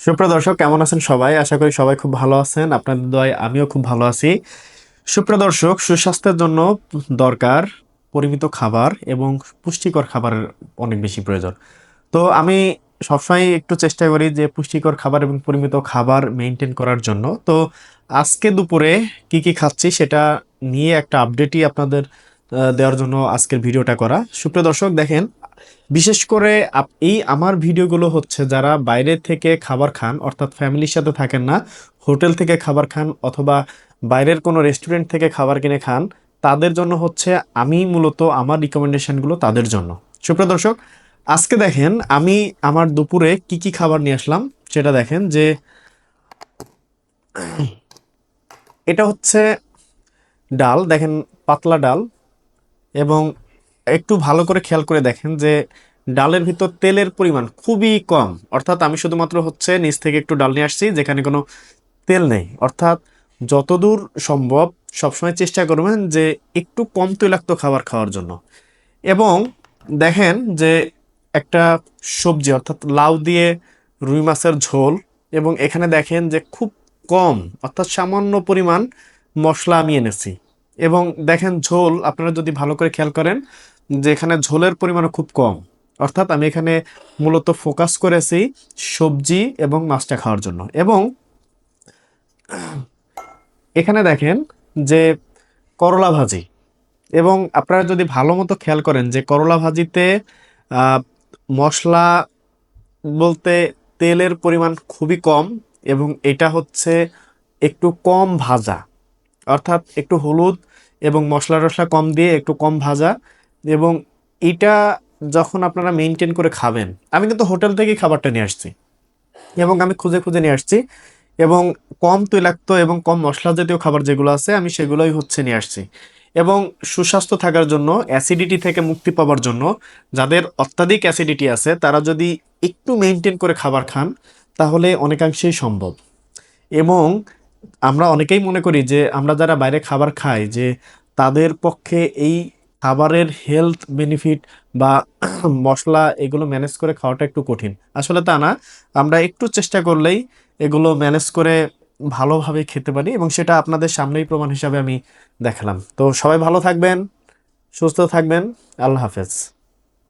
সুপ্রিয় দর্শক, কেমন আছেন সবাই? আশা করি সবাই খুব ভালো আছেন। আপনাদের দোয়ায় আমিও খুব ভালো আছি। সুপ্রিয় দর্শক, সুস্বাস্থ্যের জন্য দরকার পরিমিত খাবার এবং পুষ্টিকর খাবারের অনেক বেশি প্রয়োজন। তো আমি সবসময় একটু চেষ্টা করি যে পুষ্টিকর খাবার এবং পরিমিত খাবার মেনটেন করার জন্য। তো আজকে দুপুরে কি কি খাচ্ছি সেটা নিয়ে একটা আপডেটই আপনাদের দেওয়ার জন্য আজকের ভিডিওটা করা। সুপ্রিয় দর্শক, দেখেন, বিশেষ করে এই আমার ভিডিওগুলো হচ্ছে যারা বাইরে থেকে খাবার খান, অর্থাৎ ফ্যামিলির সাথে থাকেন না, হোটেল থেকে খাবার খান অথবা বাইরের কোনো রেস্টুরেন্ট থেকে খাবার কিনে খান, তাদের জন্য হচ্ছে আমি মূলত আমার রিকমেন্ডেশনগুলো তাদের জন্য। সুপ্রিয় দর্শক, আজকে দেখেন আমি আমার দুপুরে কি কি খাবার নিয়ে আসলাম সেটা দেখেন যে এটা হচ্ছে ডাল, দেখেন, পাতলা ডাল। এবং একটু ভালো করে খেয়াল করে দেখেন যে ডালের ভিতর তেলের পরিমাণ খুবই কম, অর্থাৎ আমি শুধুমাত্র হচ্ছে নিচ থেকে একটু ডাল নিয়ে আসছি যেখানে কোনো তেল নেই। অর্থাৎ যতদূর সম্ভব সবসময় চেষ্টা করবেন যে একটু কম তৈলাক্ত খাবার খাওয়ার জন্য। এবং দেখেন যে একটা সবজি অর্থাৎ লাউ দিয়ে রুই মাছের ঝোল, এবং এখানে দেখেন যে খুব কম অর্থাৎ সামান্য পরিমাণ মশলা আমি এনেছি। এবং দেখেন ঝোল আপনারা যদি ভালো করে খেয়াল করেন যে এখানে ঝোলের পরিমাণও খুব কম, অর্থাৎ আমি এখানে মূলত ফোকাস করেছি সবজি এবং মাছটা খাওয়ার জন্য। এবং এখানে দেখেন যে করলা ভাজি, এবং আপনারা যদি ভালো মতো খেয়াল করেন যে করলা ভাজিতে আহ, মশলা বলতে তেলের পরিমাণ খুবই কম, এবং এটা হচ্ছে একটু কম ভাজা, অর্থাৎ একটু হলুদ এবং মশলা টশলা কম দিয়ে একটু কম ভাজা। এবং এটা যখন আপনারা মেনটেন করে খাবেন, আমি কিন্তু হোটেল থেকেই খাবারটা নিয়ে আসছি এবং আমি খুঁজে খুঁজে নিয়ে আসছি, এবং কম তৈলাক্ত এবং কম মশলা জাতীয় খাবার যেগুলো আছে আমি সেগুলোই হচ্ছে নিয়ে আসছি। এবং সুস্বাস্থ্য থাকার জন্য, অ্যাসিডিটি থেকে মুক্তি পাওয়ার জন্য, যাদের অত্যাধিক অ্যাসিডিটি আছে তারা যদি একটু মেনটেন করে খাবার খান তাহলে অনেকাংশেই সম্ভব। এবং আমরা অনেকেই মনে করি যে আমরা যারা বাইরে খাবার খাই যে তাদের পক্ষে এই খাবারের হেলথ বেনিফিট বা মশলা এগুলো ম্যানেজ করে খাওয়াটা একটু কঠিন। আসলে তা না, আমরা একটু চেষ্টা করলেই এগুলো ম্যানেজ করে ভালোভাবে খেতে পারি, এবং সেটা আপনাদের সামনেই প্রমাণ হিসাবে আমি দেখালাম। তো সবাই ভালো থাকবেন, সুস্থ থাকবেন। আল্লাহ হাফেজ।